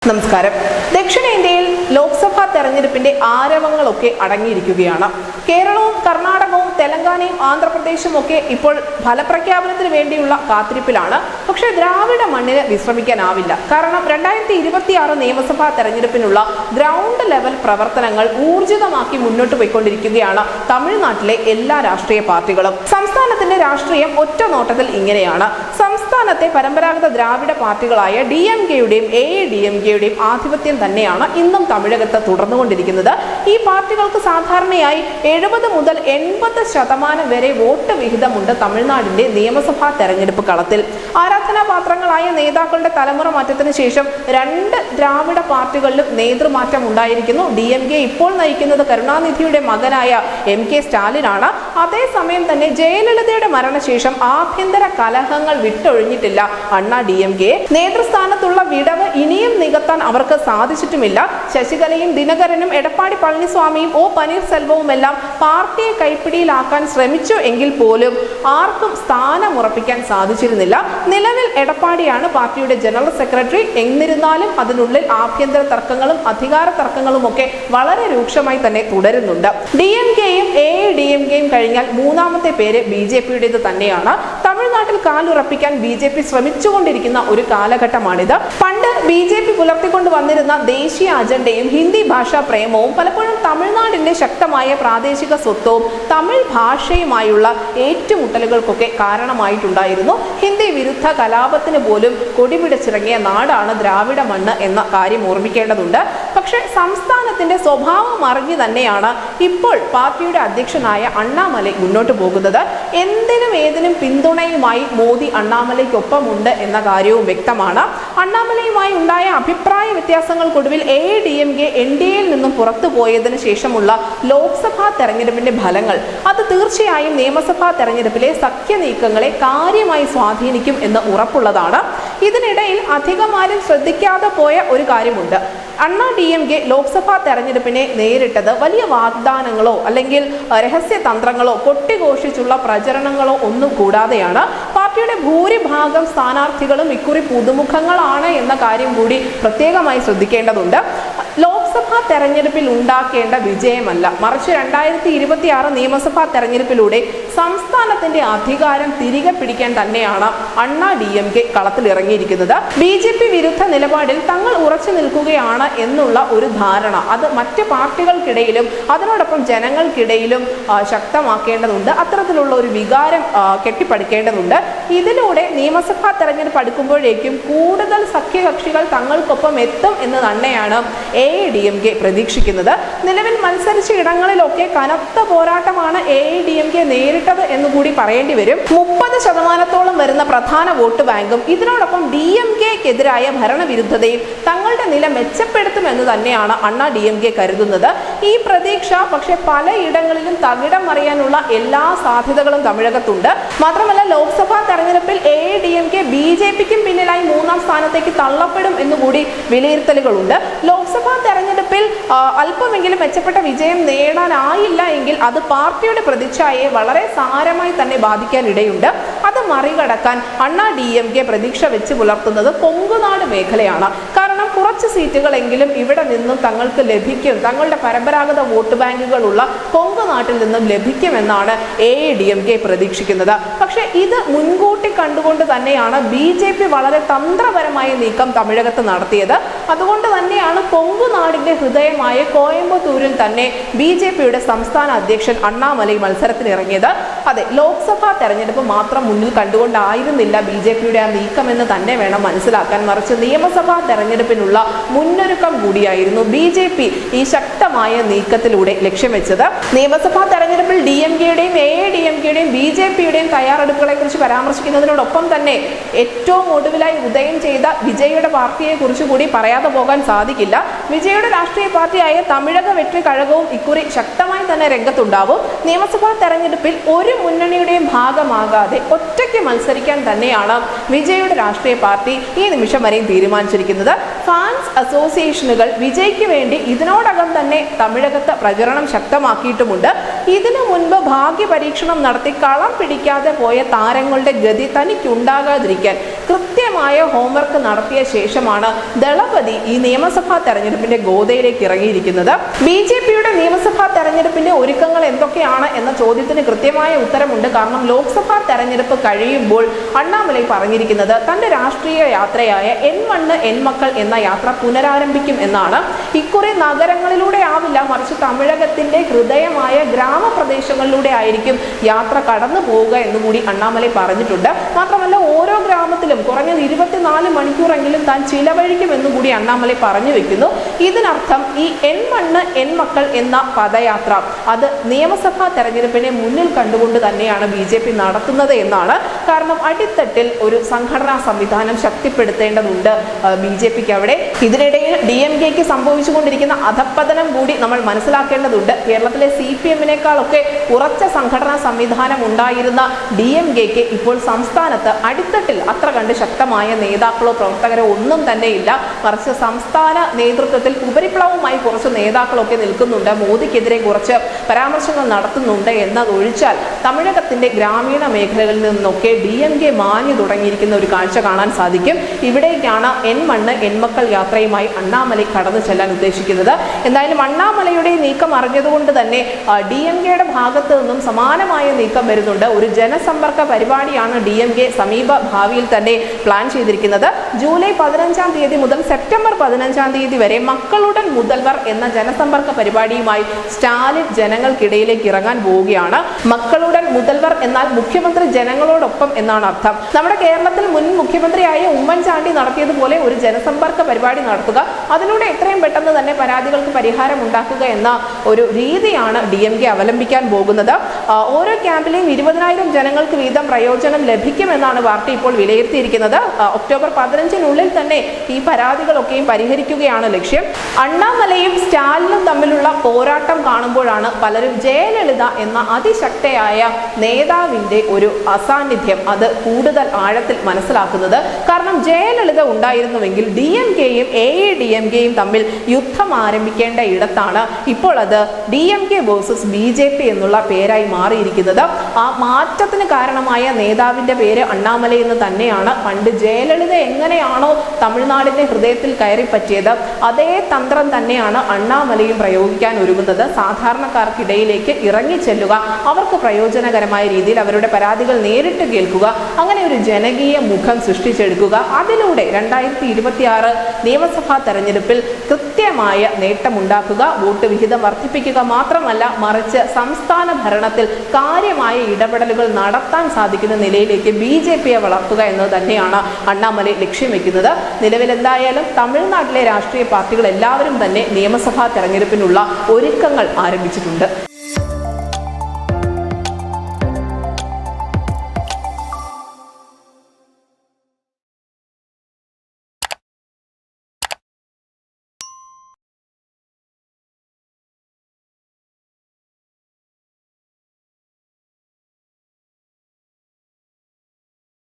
നമസ്കാരം. ദക്ഷിണേന്ത്യയിൽ ലോക്സഭാ തെരഞ്ഞെടുപ്പിന്റെ ആരവങ്ങളൊക്കെ അടങ്ങിയിരിക്കുകയാണ്. കേരളവും കർണാടകവും തെലങ്കാനയും ആന്ധ്രാപ്രദേശും ഒക്കെ ഇപ്പോൾ ഫലപ്രഖ്യാപനത്തിന് വേണ്ടിയുള്ള കാത്തിരിപ്പിലാണ്. പക്ഷേ ദ്രാവിഡ മണ്ണിന് വിശ്രമിക്കാനാവില്ല. കാരണം 2026 നിയമസഭാ തെരഞ്ഞെടുപ്പിനുള്ള ഗ്രൗണ്ട് ലെവൽ പ്രവർത്തനങ്ങൾ ഊർജിതമാക്കി മുന്നോട്ട് പോയിക്കൊണ്ടിരിക്കുകയാണ് തമിഴ്നാട്ടിലെ എല്ലാ രാഷ്ട്രീയ പാർട്ടികളും. സംസ്ഥാനത്തിന്റെ രാഷ്ട്രീയം ഒറ്റ നോട്ടത്തിൽ ഇങ്ങനെയാണ്. സംസ്ഥാനത്തെ പരമ്പരാഗത ദ്രാവിഡ പാർട്ടികളായ DMKയുടെയും AADMKയുടെയും ആധിപത്യം തന്നെയാണ് ഇന്നും തമിഴകത്ത് തുടർന്നുകൊണ്ടിരിക്കുന്നത്. ഈ പാർട്ടികൾക്ക് സാധാരണയായി 70 മുതൽ 80% വരെ വോട്ട് വിഹിതമുണ്ട് തമിഴ്നാടിന്റെ നിയമസഭാ തെരഞ്ഞെടുപ്പ് കളത്തിൽ. ആരാധനാപാത്രങ്ങളായ നേതാക്കളുടെ തലമുറ മാറ്റത്തിന് ശേഷം 2 ദ്രാവിഡ പാർട്ടികളിലും നേതൃമാറ്റം ഉണ്ടായിരിക്കുന്നു. DMK ഇപ്പോൾ നയിക്കുന്നത് കരുണാനിധിയുടെ മകനായ MK സ്റ്റാലിനാണ്. അതേസമയം തന്നെ ജയലളിതയുടെ മരണശേഷം ആഭ്യന്തര കലഹങ്ങൾ വിട്ടൊഴിഞ്ഞിട്ടില്ല അണ്ണാ DMK. നേതൃസ്ഥാനത്തുള്ള വിടവ് ഇനിയും നികത്താൻ അവർക്ക് സാധിച്ചിട്ടുമില്ല. ശശികലയും ദിനകരനും എടപ്പാടി പളനിസ്വാമിയും O പനീർസെൽവവും എല്ലാം പാർട്ടിയെ കൈപ്പിടിയിലാക്കാൻ ശ്രമിച്ചു എങ്കിൽ പോലും ആർക്കും സ്ഥാനമുറപ്പിക്കാൻ സാധിച്ചിരുന്നില്ല. നിലവിൽ എടപ്പാടിയാണ് പാർട്ടിയുടെ ജനറൽ സെക്രട്ടറി. എന്നിരുന്നാലും അതിനുള്ളിൽ ആഭ്യന്തര തർക്കങ്ങളും അധികാര തർക്കങ്ങളും ഒക്കെ വളരെ രൂക്ഷമായി തന്നെ തുടരുന്നുണ്ട്. DMKയും AADMKയും കഴിഞ്ഞാൽ മൂന്നാമത്തെ പേര് BJPയുടേത് തന്നെയാണ്. തമിഴ്നാട്ടിൽ കാലുറപ്പിക്കാൻ BJP ശ്രമിച്ചുകൊണ്ടിരിക്കുന്ന ഒരു കാലഘട്ടമാണിത്. പണ്ട് BJP പുലർത്തിക്കൊണ്ട് വന്നിരുന്ന ദേശീയ അജണ്ടയും ഹിന്ദി ഭാഷാ പ്രേമവും പലപ്പോഴും തമിഴ്നാടിന്റെ ശക്തമായ പ്രാദേശിക സ്വത്വവും തമിഴ് ഭാഷയുമായുള്ള ഏറ്റുമുട്ടലുകൾക്കൊക്കെ കാരണമായിട്ടുണ്ടായിരുന്നു. ഹിന്ദി വിരുദ്ധ കലാപത്തിന് പോലും കൊടിപിടിച്ചിറങ്ങിയ നാടാണ് ദ്രാവിഡ മണ്ണ് എന്ന കാര്യം ഓർമ്മിക്കേണ്ടതുണ്ട്. പക്ഷേ സംസ്ഥാനത്തിന്റെ സ്വഭാവം അറിഞ്ഞു തന്നെയാണ് ഇപ്പോൾ പാർട്ടിയുടെ അധ്യക്ഷനായ അണ്ണാമലൈ മുന്നോട്ട് പോകുന്നത്. എന്തിനും ഏതിനും പിന്തുണയുമായി മോദി അണ്ണാമലയ്ക്കൊപ്പമുണ്ട് എന്ന കാര്യവും വ്യക്തമാണ്. അണ്ണാമലയുമായി ഉണ്ടായ അഭിപ്രായ വ്യത്യാസങ്ങൾക്കൊടുവിൽ AADMK NDAയിൽ നിന്നും പുറത്തു പോയതിനു ശേഷമുള്ള ലോക്സഭാ തെരഞ്ഞെടുപ്പിന്റെ ഫലങ്ങൾ അത് തീർച്ചയായും നിയമസഭാ തെരഞ്ഞെടുപ്പിലെ സഖ്യ നീക്കങ്ങളെ കാര്യമായി സ്വാധീനിക്കും എന്ന് ഉറപ്പുള്ളതാണ്. ഇതിനിടയിൽ അധികമാരും ശ്രദ്ധിക്കാതെ പോയ ഒരു കാര്യമുണ്ട്. അണ്ണാ DMK ലോക്സഭാ തെരഞ്ഞെടുപ്പിനെ നേരിട്ടത് വലിയ വാഗ്ദാനങ്ങളോ അല്ലെങ്കിൽ രഹസ്യ തന്ത്രങ്ങളോ കൊട്ടിഘോഷിച്ചുള്ള പ്രചരണങ്ങളോ ഒന്നും കൂടാതെയാണ്. പാർട്ടിയുടെ ഭൂരിഭാഗം സ്ഥാനാർത്ഥികളും ഇക്കുറി പുതുമുഖങ്ങളാണ് എന്ന കാര്യം കൂടി പ്രത്യേകമായി ശ്രദ്ധിക്കേണ്ടതുണ്ട്. ലോക്സഭാ തെരഞ്ഞെടുപ്പിൽ ഉണ്ടാക്കേണ്ട വിജയമല്ല, മറിച്ച് 2026 നിയമസഭാ തെരഞ്ഞെടുപ്പിലൂടെ സംസ്ഥാനത്തിന്റെ അധികാരം തിരികെ പിടിക്കാൻ തന്നെയാണ് അണ്ണാ DMK കളത്തിലിറങ്ങിയിരിക്കുന്നത്. BJP വിരുദ്ധ നിലപാടിൽ തങ്ങൾ ഉറച്ചു നിൽക്കുകയാണ് എന്നുള്ള ഒരു ധാരണ അത് മറ്റ് പാർട്ടികൾക്കിടയിലും അതിനോടൊപ്പം ജനങ്ങൾക്കിടയിലും ശക്തമാക്കേണ്ടതുണ്ട്. അത്തരത്തിലുള്ള ഒരു വികാരം കെട്ടിപ്പടുക്കേണ്ടതുണ്ട്. ഇതിലൂടെ നിയമസഭാ തെരഞ്ഞെടുപ്പ് അടുക്കുമ്പോഴേക്കും കൂടുതൽ സഖ്യകക്ഷികൾ തങ്ങൾക്കൊപ്പം എത്തും എന്ന് തന്നെയാണ് AADMK പ്രതീക്ഷിക്കുന്നത്. നിലവിൽ മത്സരിച്ച ഇടങ്ങളിലൊക്കെ കനത്ത പോരാട്ടമാണ് AADMK നേരിട്ടത് എന്നുകൂടി പറയേണ്ടി വരും. 30% വരുന്ന പ്രധാന വോട്ട് ബാങ്കും ഇതിനോടൊപ്പം DMKക്കെതിരായ ഭരണവിരുദ്ധതയും തങ്ങളുടെ നില മെച്ചപ്പെടുത്തുമെന്ന് തന്നെയാണ് അണ്ണാ DMK കരുതുന്നത്. ഈ പ്രതീക്ഷ പക്ഷെ പലയിടങ്ങളിലും തകിടം മറിയാനുള്ള എല്ലാ സാധ്യതകളും തമിഴകത്തുണ്ട്. മാത്രമല്ല ലോക്സഭാ തെരഞ്ഞെടുപ്പിൽ AADMK BJPക്കും പിന്നിലായി 3ാം സ്ഥാനത്തേക്ക് തള്ളപ്പെടും എന്നുകൂടി വിലയിരുത്തലുകളുണ്ട്. ലോക്സഭാ തെരഞ്ഞെടുപ്പിൽ അല്പമെങ്കിലും മെച്ചപ്പെട്ട വിജയം നേടാനായില്ല എങ്കിൽ അത് പാർട്ടിയുടെ പ്രതിച്ഛായയെ വളരെ സാരമായി തന്നെ ബാധിക്കാൻ ഇടയുണ്ട്. അത് മറികടക്കാൻ അണ്ണാ DMK പ്രതീക്ഷ വെച്ച് പുലർത്തുന്നത് കൊങ്കുനാട് മേഖലയാണ്. കാരണം കുറച്ച് സീറ്റുകളെങ്കിലും ഇവിടെ നിന്നും തങ്ങൾക്ക് ലഭിക്കും, തങ്ങളുടെ പരമ്പരാഗത വോട്ട് ബാങ്കുകളുള്ള കൊങ്കുനാട്ടിൽ നിന്നും ലഭിക്കുമെന്നാണ് AADMK പ്രതീക്ഷിക്കുന്നത്. പക്ഷേ ഇത് മുൻകൂട്ടി കണ്ടുകൊണ്ട് തന്നെയാണ് BJP വളരെ തന്ത്രപരമായ നീക്കം തമിഴകത്ത് നടത്തിയത്. അതുകൊണ്ട് തന്നെയാണ് കൊങ്കുനാടിന്റെ ഹൃദയമായ കോയമ്പത്തൂരിൽ തന്നെ BJPയുടെ സംസ്ഥാന അധ്യക്ഷൻ അണ്ണാമലൈ മത്സരത്തിനിറങ്ങിയത്. അതെ, ലോക്സഭാ തെരഞ്ഞെടുപ്പ് മാത്രം മുന്നിൽ കണ്ടുകൊണ്ടായിരുന്നില്ല BJPയുടെ ആ നീക്കമെന്ന് തന്നെ വേണം മനസ്സിലാക്കാൻ. മറിച്ച് നിയമസഭാ തെരഞ്ഞെടുപ്പിനുള്ള മുന്നൊരുക്കം കൂടിയായിരുന്നു BJP ഈ ശക്തമായ നീക്കത്തിലൂടെ ലക്ഷ്യം വെച്ചത്. നിയമസഭാ തെരഞ്ഞെടുപ്പിൽ DMKയുടെയും AADMKയുടെയും BJPയുടെയും തയ്യാറെടുപ്പുകളെ കുറിച്ച് പരാമർശിക്കുന്നതിനോടൊപ്പം തന്നെ ഏറ്റവും ഒടുവിലായി ഉദയം ചെയ്ത വിജയുടെ പാർട്ടിയെ കുറിച്ച് കൂടി പറയാതെ പോകാൻ സാധിക്കില്ല. വിജയുടെ രാഷ്ട്രീയ പാർട്ടിയായ തമിഴക വെട്രി കഴകവും ഇക്കുറി ശക്തമായി തന്നെ രംഗത്തുണ്ടാവും. നിയമസഭാ തെരഞ്ഞെടുപ്പിൽ ഒരു മുന്നണിയുടെയും ഭാഗമാകാതെ ഒറ്റയ്ക്ക് മത്സരിക്കാൻ തന്നെയാണ് വിജയുടെ രാഷ്ട്രീയ പാർട്ടി ഈ നിമിഷം വരെയും തീരുമാനിച്ചിരിക്കുന്നത്. ഫാൻസ് അസോസിയേഷനുകൾ വിജയ്ക്ക് വേണ്ടി ഇതിനോടകം തന്നെ തമിഴകത്ത് പ്രചരണം ശക്തമാക്കിയിട്ടുമുണ്ട്. ഇതിനു മുൻപ് ഭാഗ്യ പരീക്ഷണം നടത്തി കളം പിടിക്കാതെ പോയ താരങ്ങളുടെ ഗതി തനിക്കുണ്ടാകാതിരിക്കാൻ കൃത്യമായ ഹോംവർക്ക് നടത്തിയ ശേഷമാണ് ദളപതി ഈ നിയമസഭാ തെരഞ്ഞെടുപ്പിന്റെ ഗോതയിലേക്ക് ഇറങ്ങിയിരിക്കുന്നത്. BJPയുടെ നിയമസഭാ തെരഞ്ഞെടുപ്പിന്റെ ഒരുക്കങ്ങൾ എന്തൊക്കെയാണ് എന്ന ചോദ്യത്തിന് കൃത്യമായ ഉത്തരമുണ്ട്. കാരണം ലോക്സഭാ തെരഞ്ഞെടുപ്പ് കഴിയുമ്പോൾ അണ്ണാമലൈ പറഞ്ഞിരിക്കുന്നത് തന്റെ രാഷ്ട്രീയ യാത്രയായ എൻ മണ്ണ് എൻ മക്കൾ എന്ന യാത്ര പുനരാരംഭിക്കും എന്നാണ്. ഇക്കുറി നഗരങ്ങളിലൂടെ ആവില്ല, മറിച്ച് തമിഴകത്തിന്റെ ഹൃദയമായ ഗ്രാമപ്രദേശങ്ങളിലൂടെ ആയിരിക്കും യാത്ര കടന്നു പോവുക എന്നുകൂടി അണ്ണാമലൈ പറഞ്ഞിട്ടുണ്ട്. മാത്രമല്ല ഓരോ ഗ്രാമത്തിലും കുറഞ്ഞത് 24 മണിക്കൂറെങ്കിലും താൻ ചിലവഴിക്കുമെന്നും കൂടി അണ്ണാമലൈ പറഞ്ഞു വെക്കുന്നു. ഇതിനർത്ഥം ഈ എൻ മണ്ണ് എൻ മക്കൾ എന്ന പദയാത്ര അത് നിയമസഭാ തെരഞ്ഞെടുപ്പിനെ മുന്നിൽ കണ്ടുകൊണ്ട് തന്നെയാണ് BJP നടത്തുന്നത് എന്നാണ്. കാരണം അടിത്തട്ടിൽ ഒരു സംഘടനാ സംവിധാനം ശക്തിപ്പെടുത്തേണ്ടതുണ്ട് BJPക്ക് അവിടെ. ഇതിനിടയിൽ DMKക്ക് സംഭവിച്ചുകൊണ്ടിരിക്കുന്ന അധപ്പതനം കൂടി നമ്മൾ മനസ്സിലാക്കേണ്ടതുണ്ട്. കേരളത്തിലെ CPMനേക്കാളൊക്കെ ഉറച്ച സംഘടനാ സംവിധാനം ഉണ്ടായിരുന്ന DMKക്ക് ഇപ്പോൾ സംസ്ഥാനത്ത് അടിത്തട്ടിൽ അത്ര കണ്ട് ശക്തമായ നേതാക്കളോ പ്രവർത്തകരോ ഒന്നും തന്നെ ഇല്ല. മറിച്ച് സംസ്ഥാന നേതൃത്വത്തിൽ ഉപരിപ്ലവമായി കുറച്ച് നേതാക്കളൊക്കെ നിൽക്കുന്നുണ്ട്, മോദിക്കെതിരെ കുറച്ച് പരാമർശങ്ങൾ നടത്തുന്നുണ്ട് എന്നതൊഴിച്ചാൽ തമിഴകത്തിന്റെ ഗ്രാമീണ മേഖലകളിൽ നിന്നൊക്കെ DMK മാഞ്ഞു തുടങ്ങിയിരിക്കുന്ന ഒരു കാഴ്ച കാണാൻ സാധിക്കും. ഇവിടേക്കാണ് എൻ മണ്ണ് എൻ മക്കൾ യാത്രയുമായി അണ്ണാമലൈ കടന്നു ചെല്ലാൻ ഉദ്ദേശിക്കുന്നത്. എന്തായാലും അണ്ണാമലയുടെ നീക്കം അറിഞ്ഞതുകൊണ്ട് തന്നെ DMKയുടെ ഭാഗത്ത് നിന്നും സമാനമായ നീക്കം വരുന്നുണ്ട്. ഒരു ജനസമ്പർക്ക പരിപാടിയാണ് DMK സമീപ ഭാവിയിൽ തന്നെ പ്ലാൻ ചെയ്തിരിക്കുന്നത്. ജൂലൈ 15-ാം തീയതി മുതൽ സെപ്റ്റംബർ 15-ാം തീയതി വരെ മക്കളുടെ മുതൽവർ എന്ന ജനസമ്പർക്ക പരിപാടിയുമായി സ്റ്റാലിൻ ജനങ്ങൾക്കിടയിലേക്ക് ഇറങ്ങാൻ പോവുകയാണ്. മക്കളുടെ മുതൽവർ എന്നാൽ മുഖ്യമന്ത്രി ജനങ്ങളോടൊപ്പം എന്നാണ് അർത്ഥം. നമ്മുടെ കേരളത്തിൽ മുൻ മുഖ്യമന്ത്രിയായ ഉമ്മൻചാണ്ടി നടത്തിയതുപോലെ ഒരു ജനസമ്പർക്ക പരിപാടി നടത്തുക, അതിലൂടെ എത്രയും പെട്ടെന്ന് തന്നെ പരാതികൾക്ക് പരിഹാരം ഉണ്ടാക്കുക എന്ന ഒരു രീതിയാണ് DMK അവലംബിക്കാൻ പോകുന്നത്. ഓരോ ക്യാമ്പിലെയും 20,000 ജനങ്ങൾക്ക് വീതം പ്രയോജനം ലഭിക്കുമെന്നാണ് പാർട്ടി ഇപ്പോൾ വിലയിരുത്തിയിരിക്കുന്നത്. ഒക്ടോബർ 15-നുള്ളിൽ തന്നെ ഈ പരാതികളൊക്കെയും പരിഹരിക്കുകയാണ് ലക്ഷ്യം. അണ്ണാമലയും സ്റ്റാലിനും തമ്മിലുള്ള പോരാട്ടം കാണുമ്പോഴാണ് പലരും ജയലളിത എന്ന അതിശക്തയായ നേതാവിന്റെ ഒരു അസാന്നിധ്യം അത് കൂടുതൽ ആഴത്തിൽ മനസ്സിലാക്കുന്നത്. കാരണം ജയലളിത ഉണ്ടായിരുന്നുവെങ്കിൽ DMKയും AADMKയും തമ്മിൽ യുദ്ധം ആരംഭിക്കേണ്ട ഇടത്താണ് ഇപ്പോൾ അത് DMK വേഴ്സസ് BJP എന്നുള്ള പേരായി മാറിയിരിക്കുന്നത്. ആ മാറ്റത്തിന് കാരണമായ നേതാവിന്റെ പേര് അണ്ണാമലൈ എന്ന് തന്നെയാണ്. പണ്ട് ജയലളിത എങ്ങനെയാണോ തമിഴ്നാടിന്റെ ഹൃദയത്തിൽ കയറി പറ്റിയത്, അതേ തന്ത്രം തന്നെയാണ് അണ്ണാമലയും പ്രയോഗിക്കാൻ ഒരുങ്ങുന്നത്. സാധാരണക്കാർക്കിടയിലേക്ക് ഇറങ്ങി ചെല്ലുക, അവർക്ക് പ്രയോജനകരമായ രീതിയിൽ അവരുടെ പരാതികൾ നേരിട്ട് കേൾക്കുക, അങ്ങനെ ഒരു ജനകീയ മുഖം സൃഷ്ടിച്ചെടുക്കുക. അതിലൂടെ 2026 നിയമസഭാ തെരഞ്ഞെടുപ്പിൽ കൃത്യമായ നേട്ടമുണ്ടാക്കുക, വോട്ട് വിഹിതം വർദ്ധിപ്പിക്കുക മാത്രമല്ല മറിച്ച് സംസ്ഥാന ഭരണത്തിൽ കാര്യമായ ഇടപെടലുകൾ നടത്താൻ സാധിക്കുന്ന നിലയിലേക്ക് BJPയെ വളർത്തുക എന്നത് തന്നെയാണ് അണ്ണാമലൈ ലക്ഷ്യം വെക്കുന്നത്. നിലവിൽ എന്തായാലും തമിഴ്നാട്ടിലെ രാഷ്ട്രീയ പാർട്ടികൾ എല്ലാവരും തന്നെ നിയമസഭാ തെരഞ്ഞെടുപ്പിനുള്ള ഒരുക്കങ്ങൾ ആരംഭിച്ചിട്ടുണ്ട്.